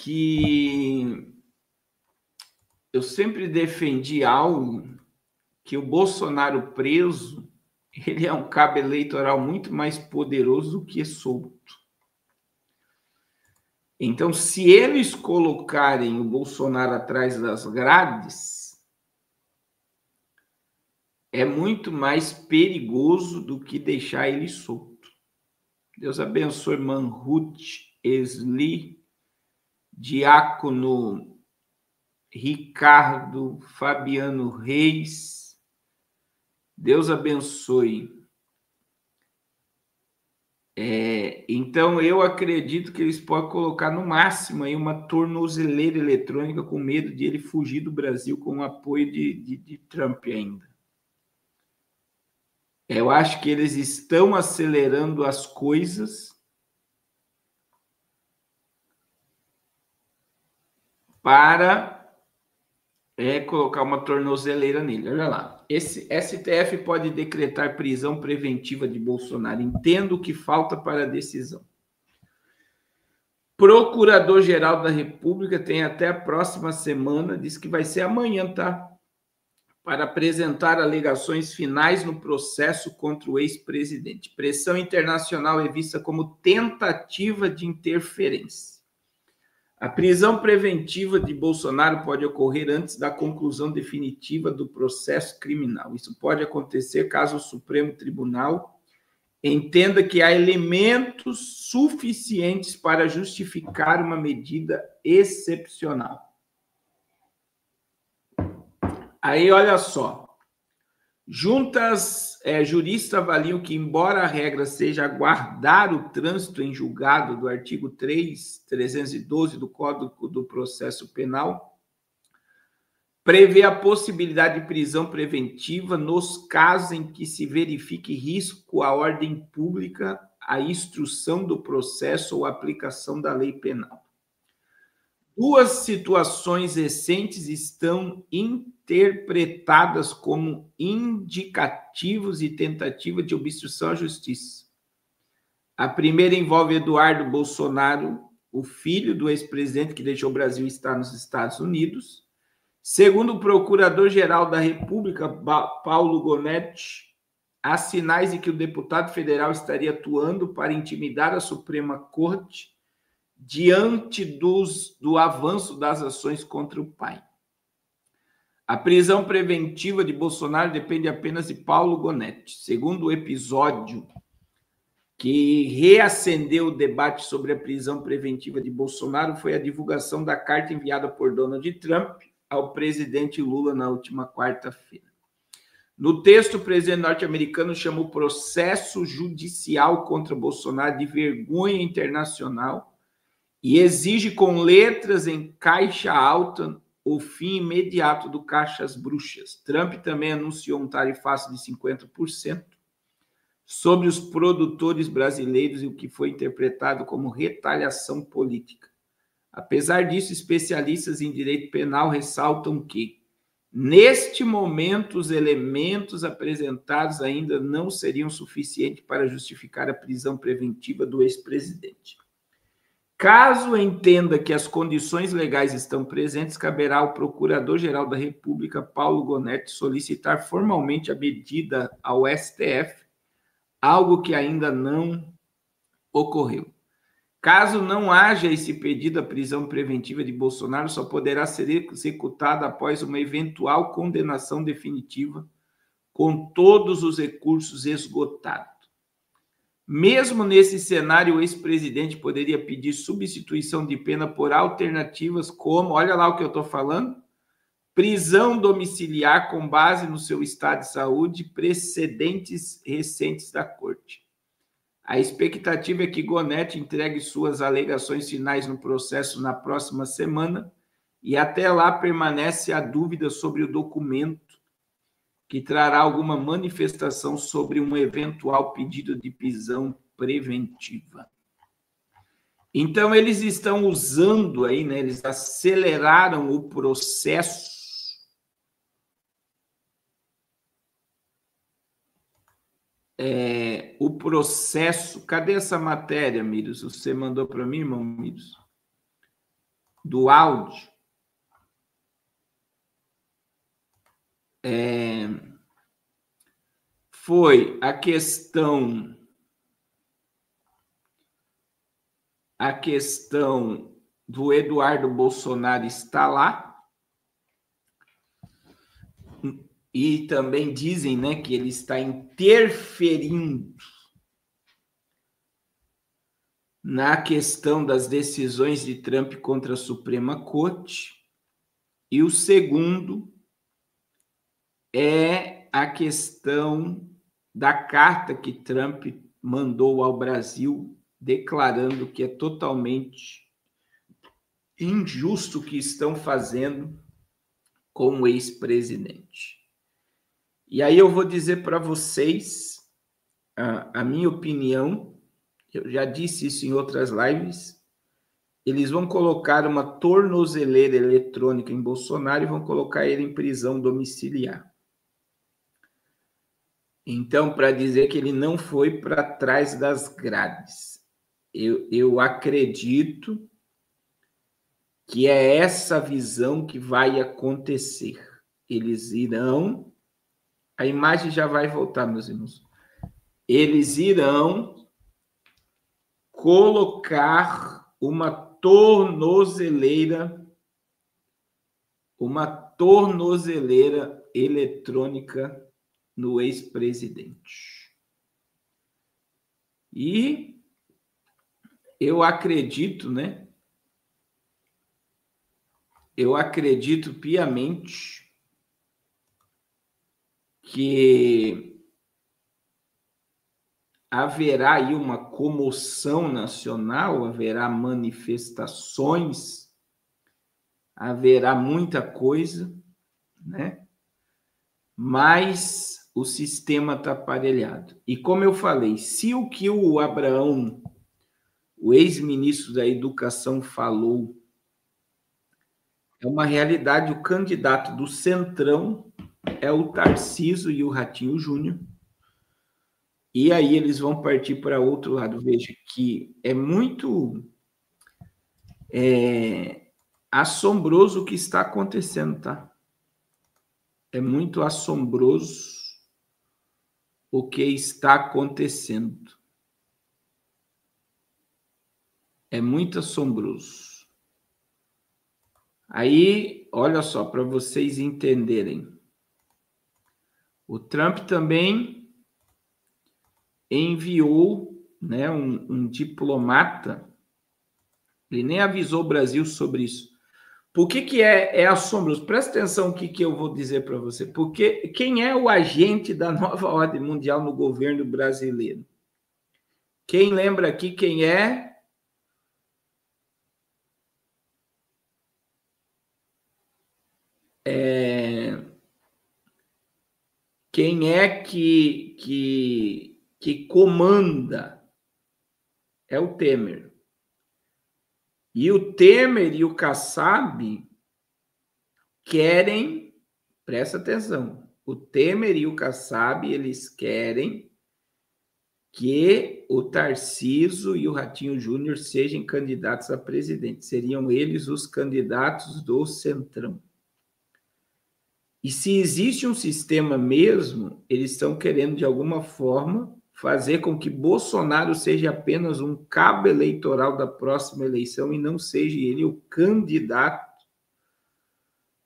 que eu sempre defendi algo, que o Bolsonaro preso, ele é um cabo eleitoral muito mais poderoso do que solto. Então, se eles colocarem o Bolsonaro atrás das grades, é muito mais perigoso do que deixar ele solto. Deus abençoe Manhut, Esli, Diácono Ricardo, Fabiano Reis. Deus abençoe. Então, eu acredito que eles podem colocar no máximo aí uma tornozeleira eletrônica com medo de ele fugir do Brasil com o apoio de Trump ainda. Eu acho que eles estão acelerando as coisas para colocar uma tornozeleira nele. Olha lá. Esse STF pode decretar prisão preventiva de Bolsonaro. Entendo o que falta para a decisão. Procurador-Geral da República tem até a próxima semana, diz que vai ser amanhã, tá? Para apresentar alegações finais no processo contra o ex-presidente. Pressão internacional é vista como tentativa de interferência. A prisão preventiva de Bolsonaro pode ocorrer antes da conclusão definitiva do processo criminal. Isso pode acontecer caso o Supremo Tribunal entenda que há elementos suficientes para justificar uma medida excepcional. Aí, olha só. Juntas juristas avaliam que, embora a regra seja aguardar o trânsito em julgado do artigo 312 do Código do Processo Penal, prevê a possibilidade de prisão preventiva nos casos em que se verifique risco à ordem pública, à instrução do processo ou aplicação da lei penal. Duas situações recentes estão interpretadas como indicativos e tentativa de obstrução à justiça. A primeira envolve Eduardo Bolsonaro, o filho do ex-presidente que deixou o Brasil e está nos Estados Unidos. Segundo o Procurador-Geral da República, Paulo Gonetti, há sinais de que o deputado federal estaria atuando para intimidar a Suprema Corte diante do avanço das ações contra o pai. A prisão preventiva de Bolsonaro depende apenas de Paulo Gonetti. Segundo o episódio que reacendeu o debate sobre a prisão preventiva de Bolsonaro, foi a divulgação da carta enviada por Donald Trump ao presidente Lula na última quarta-feira. No texto, o presidente norte-americano chama o processo judicial contra Bolsonaro de vergonha internacional e exige com letras em caixa alta o fim imediato do Caixas Bruxas. Trump também anunciou um tarifaço de 50% sobre os produtores brasileiros, e o que foi interpretado como retaliação política. Apesar disso, especialistas em direito penal ressaltam que, neste momento, os elementos apresentados ainda não seriam suficientes para justificar a prisão preventiva do ex-presidente. Caso entenda que as condições legais estão presentes, caberá ao Procurador-Geral da República, Paulo Gonetti, solicitar formalmente a medida ao STF, algo que ainda não ocorreu. Caso não haja esse pedido, a prisão preventiva de Bolsonaro só poderá ser executada após uma eventual condenação definitiva, com todos os recursos esgotados. Mesmo nesse cenário, o ex-presidente poderia pedir substituição de pena por alternativas como, olha lá o que eu estou falando, prisão domiciliar com base no seu estado de saúde, precedentes recentes da corte. A expectativa é que Gonetti entregue suas alegações finais no processo na próxima semana e até lá permanece a dúvida sobre o documento que trará alguma manifestação sobre um eventual pedido de prisão preventiva. Então, eles estão usando aí, né? Eles aceleraram o processo cadê essa matéria, Miros? Você mandou para mim, irmão Miros? do áudio foi a questão do Eduardo Bolsonaro estar lá, e também dizem, né, que ele está interferindo na questão das decisões de Trump contra a Suprema Corte, e o segundo é a questão da carta que Trump mandou ao Brasil, declarando que é totalmente injusto o que estão fazendo com o ex-presidente. E aí eu vou dizer para vocês a minha opinião, eu já disse isso em outras lives, eles vão colocar uma tornozeleira eletrônica em Bolsonaro e vão colocar ele em prisão domiciliar. Então, para dizer que ele não foi para trás das grades, eu acredito que é essa visão que vai acontecer. Eles irão, a imagem já vai voltar, meus irmãos, eles irão colocar uma tornozeleira eletrônica no ex-presidente. E eu acredito, né? Eu acredito piamente que haverá aí uma comoção nacional, haverá manifestações, haverá muita coisa, né? Mas o sistema está aparelhado. E como eu falei, se o que o Abraão, o ex-ministro da Educação, falou é uma realidade, o candidato do Centrão é o Tarcísio e o Ratinho Júnior. E aí eles vão partir para outro lado. Veja que é muito assombroso o que está acontecendo, tá? É muito assombroso o que está acontecendo. É muito assombroso. Aí, olha só, para vocês entenderem. O Trump também enviou, né, um diplomata, ele nem avisou o Brasil sobre isso. Por que é assombroso? Presta atenção no que eu vou dizer para você. Porque quem é o agente da nova ordem mundial no governo brasileiro? Quem lembra aqui quem é? Quem é que comanda? É o Temer. E o Temer e o Kassab querem, presta atenção, o Temer e o Kassab, eles querem que o Tarcísio e o Ratinho Júnior sejam candidatos a presidente. Seriam eles os candidatos do Centrão. E se existe um sistema mesmo, eles estão querendo, de alguma forma, fazer com que Bolsonaro seja apenas um cabo eleitoral da próxima eleição e não seja ele o candidato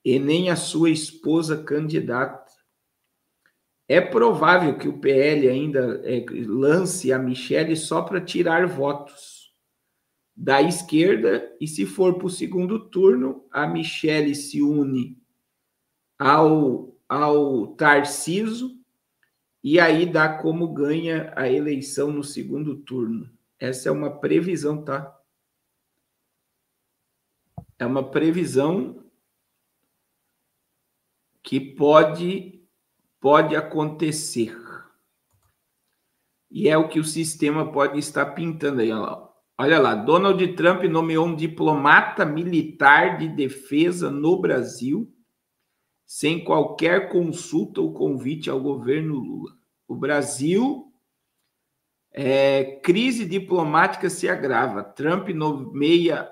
e nem a sua esposa candidata. É provável que o PL ainda lance a Michele só para tirar votos da esquerda, e se for para o segundo turno, a Michele se une ao Tarcísio, e aí dá como ganha a eleição no segundo turno. Essa é uma previsão, tá? É uma previsão que pode acontecer. E é o que o sistema pode estar pintando aí. Olha lá, Donald Trump nomeou um diplomata militar de defesa no Brasil sem qualquer consulta ou convite ao governo Lula. O Brasil, crise diplomática se agrava. Trump nomeia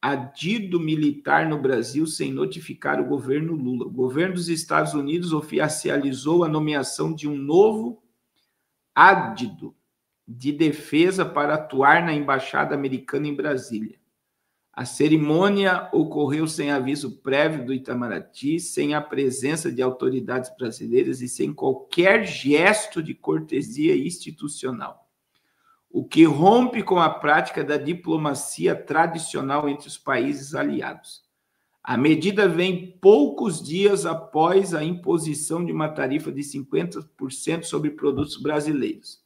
adido militar no Brasil sem notificar o governo Lula. O governo dos Estados Unidos oficializou a nomeação de um novo adido de defesa para atuar na embaixada americana em Brasília. A cerimônia ocorreu sem aviso prévio do Itamaraty, sem a presença de autoridades brasileiras e sem qualquer gesto de cortesia institucional, o que rompe com a prática da diplomacia tradicional entre os países aliados. A medida vem poucos dias após a imposição de uma tarifa de 50% sobre produtos brasileiros,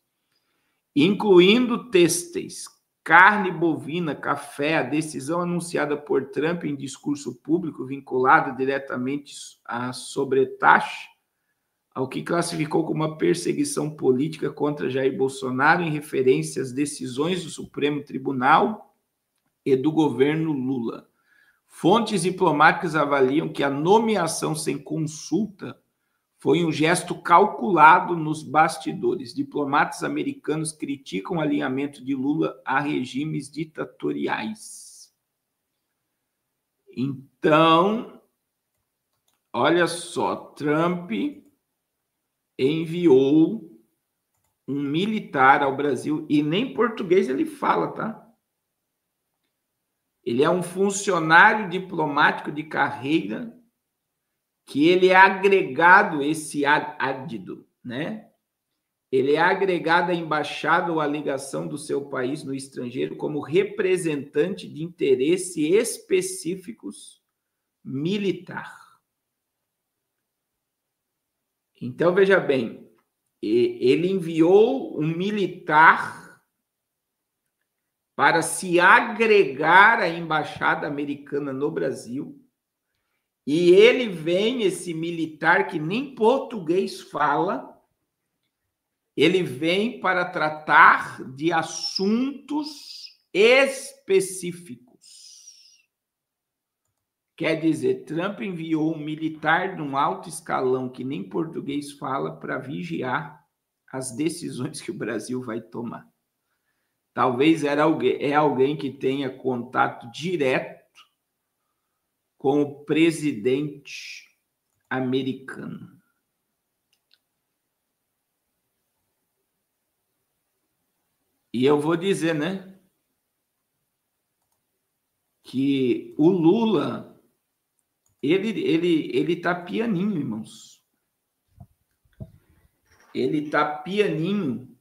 incluindo têxteis, carne bovina, café. A decisão anunciada por Trump em discurso público, vinculada diretamente à sobretaxa, ao que classificou como uma perseguição política contra Jair Bolsonaro em referência às decisões do Supremo Tribunal e do governo Lula. Fontes diplomáticas avaliam que a nomeação sem consulta foi um gesto calculado nos bastidores. Diplomatas americanos criticam o alinhamento de Lula a regimes ditatoriais. Então, olha só, Trump enviou um militar ao Brasil, e nem português ele fala, tá? Ele é um funcionário diplomático de carreira, que ele é agregado, esse adido, né? Ele é agregado à embaixada ou à ligação do seu país no estrangeiro como representante de interesses específicos militar. Então, veja bem, ele enviou um militar para se agregar à embaixada americana no Brasil, e ele vem, esse militar que nem português fala, ele vem para tratar de assuntos específicos. Quer dizer, Trump enviou um militar de um alto escalão que nem português fala para vigiar as decisões que o Brasil vai tomar. Talvez é alguém que tenha contato direto com o presidente americano. E eu vou dizer, né, que o Lula, ele tá pianinho, irmãos. Ele tá pianinho.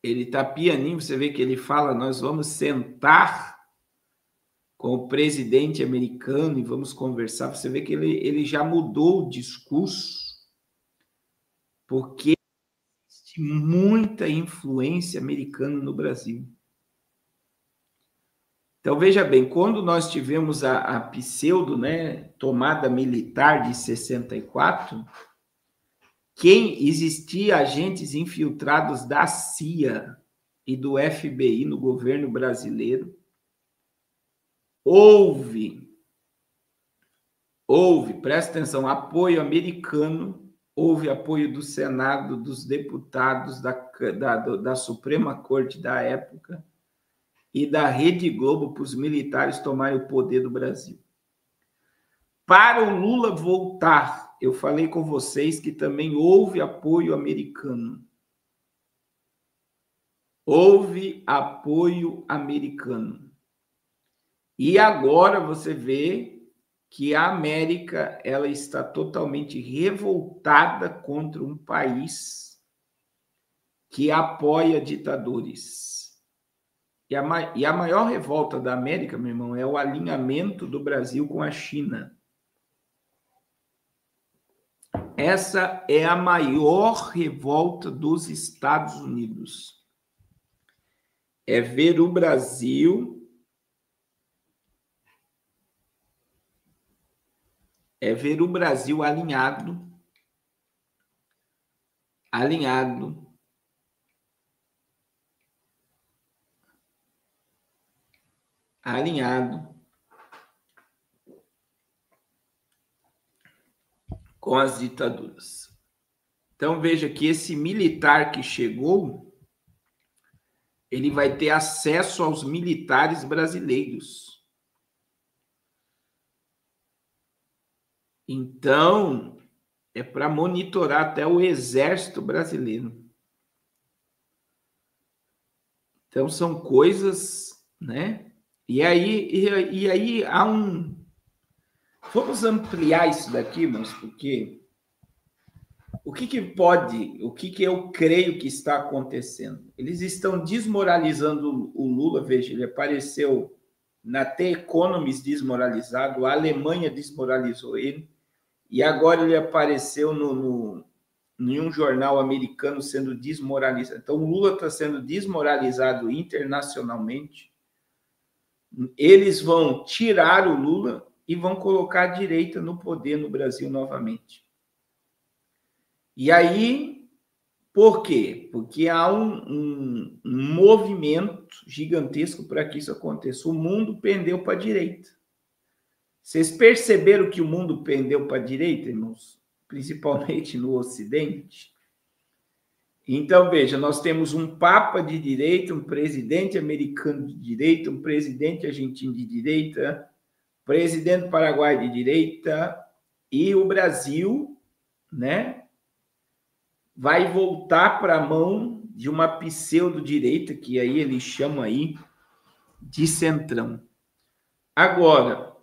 Ele tá pianinho, você vê que ele fala, nós vamos sentar com o presidente americano e vamos conversar. Você vê que ele já mudou o discurso, porque existe muita influência americana no Brasil. Então, veja bem, quando nós tivemos a pseudo, né, tomada militar de 64, quem existia agentes infiltrados da CIA e do FBI no governo brasileiro, houve, presta atenção, apoio americano, houve apoio do Senado, dos deputados, da Suprema Corte da época e da Rede Globo para os militares tomarem o poder do Brasil. Para o Lula voltar, eu falei com vocês que também houve apoio americano. Houve apoio americano. E agora você vê que a América ela está totalmente revoltada contra um país que apoia ditadores. E a maior revolta da América, meu irmão, é o alinhamento do Brasil com a China. Essa é a maior revolta dos Estados Unidos. É ver o Brasil alinhado com as ditaduras. Então veja que esse militar que chegou, ele vai ter acesso aos militares brasileiros. Então, é para monitorar até o exército brasileiro. Então, são coisas, né? E aí há um... Vamos ampliar isso daqui, irmãos, porque o que eu creio que está acontecendo? Eles estão desmoralizando o Lula. Veja, ele apareceu na The Economist desmoralizado, a Alemanha desmoralizou ele, e agora ele apareceu em um jornal americano sendo desmoralizado. Então, o Lula está sendo desmoralizado internacionalmente. Eles vão tirar o Lula e vão colocar a direita no poder no Brasil novamente. E aí, por quê? Porque há um movimento gigantesco para que isso aconteça. O mundo pendeu para a direita. Vocês perceberam que o mundo pendeu para a direita, irmãos? Principalmente no Ocidente? Então, veja, nós temos um papa de direita, um presidente americano de direita, um presidente argentino de direita, presidente paraguaio de direita, e o Brasil, né, vai voltar para a mão de uma pseudo-direita, que aí eles chamam aí de centrão. Agora,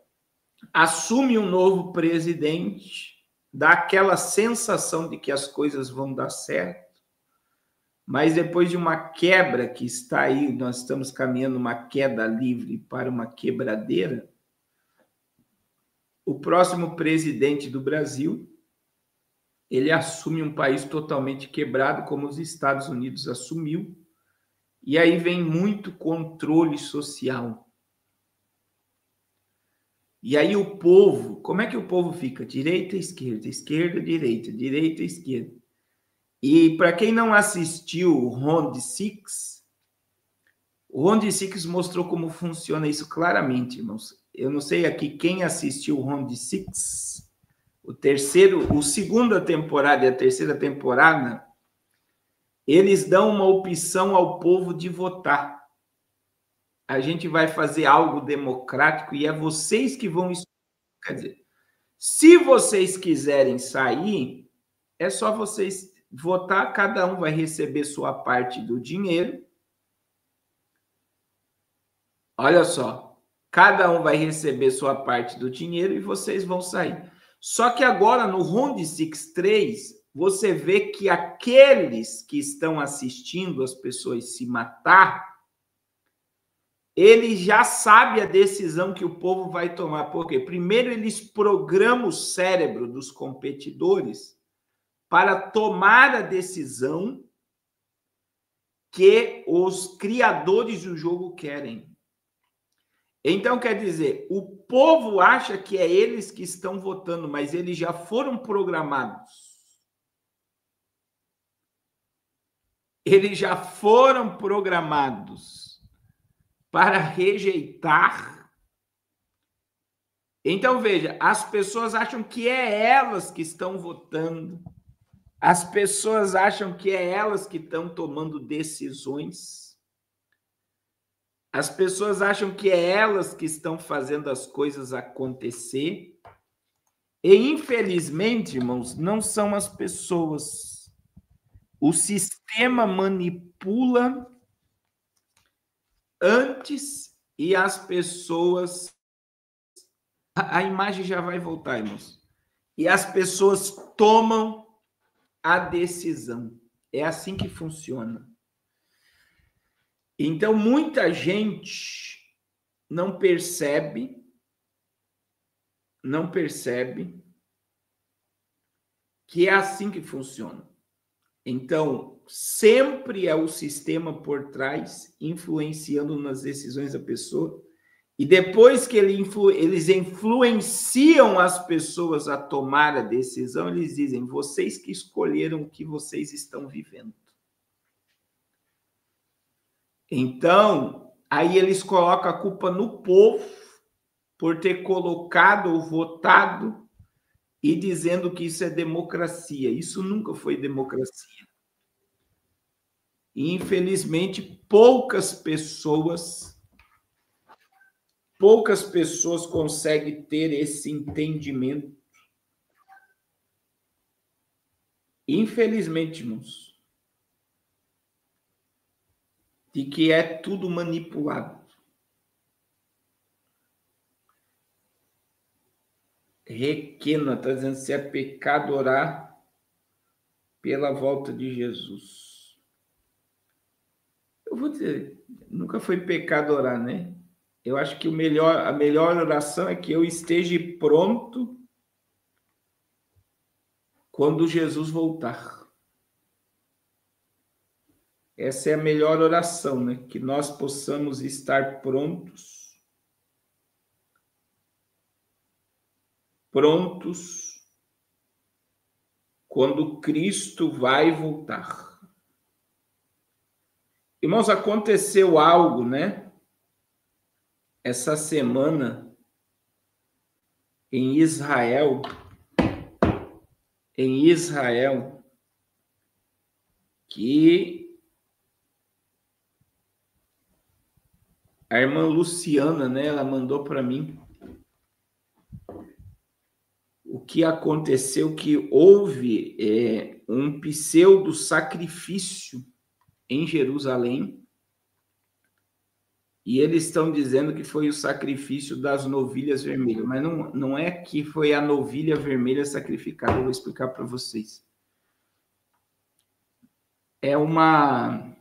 assume um novo presidente, dá aquela sensação de que as coisas vão dar certo, mas depois de uma quebra que está aí, nós estamos caminhando uma queda livre para uma quebradeira, o próximo presidente do Brasil, ele assume um país totalmente quebrado, como os Estados Unidos assumiu, e aí vem muito controle social. E aí o povo, como é que o povo fica? Direita, esquerda, esquerda, direita, direita, esquerda. E para quem não assistiu o Round Six, o Round Six mostrou como funciona isso claramente, irmãos. Eu não sei aqui quem assistiu o Round Six, o segunda temporada e a terceira temporada, eles dão uma opção ao povo de votar. A gente vai fazer algo democrático e é vocês que vão... Quer dizer, se vocês quiserem sair, é só vocês votar, cada um vai receber sua parte do dinheiro. Olha só, cada um vai receber sua parte do dinheiro e vocês vão sair. Só que agora, no Round 6-3, você vê que aqueles que estão assistindo as pessoas se matar, ele já sabe a decisão que o povo vai tomar. Por quê? Primeiro, eles programam o cérebro dos competidores para tomar a decisão que os criadores do jogo querem. Então, quer dizer, o povo acha que é eles que estão votando, mas eles já foram programados. Eles já foram programados para rejeitar. Então, veja, as pessoas acham que é elas que estão votando. As pessoas acham que é elas que estão tomando decisões. As pessoas acham que é elas que estão fazendo as coisas acontecer. E, infelizmente, irmãos, não são as pessoas. O sistema manipula antes e as pessoas... A imagem já vai voltar, irmãos. E as pessoas tomam a decisão. É assim que funciona. Então, muita gente não percebe que é assim que funciona. Então, sempre é o sistema por trás influenciando nas decisões da pessoa. E depois que eles influenciam as pessoas a tomar a decisão, eles dizem, vocês que escolheram o que vocês estão vivendo. Então, aí eles colocam a culpa no povo por ter colocado ou votado e dizendo que isso é democracia. Isso nunca foi democracia. E, infelizmente, poucas pessoas conseguem ter esse entendimento. Infelizmente, irmãos, de que é tudo manipulado. Requena, está dizendo se é pecado orar pela volta de Jesus. Eu vou dizer, nunca foi pecado orar, né? Eu acho que a melhor oração é que eu esteja pronto quando Jesus voltar. Essa é a melhor oração, né? Que nós possamos estar prontos quando Cristo vai voltar. Irmãos, aconteceu algo, né? Essa semana em Israel, que a irmã Luciana, né, ela mandou para mim o que aconteceu, que houve um pseudo sacrifício em Jerusalém, e eles estão dizendo que foi o sacrifício das novilhas vermelhas, mas não é que foi a novilha vermelha sacrificada, eu vou explicar para vocês. É uma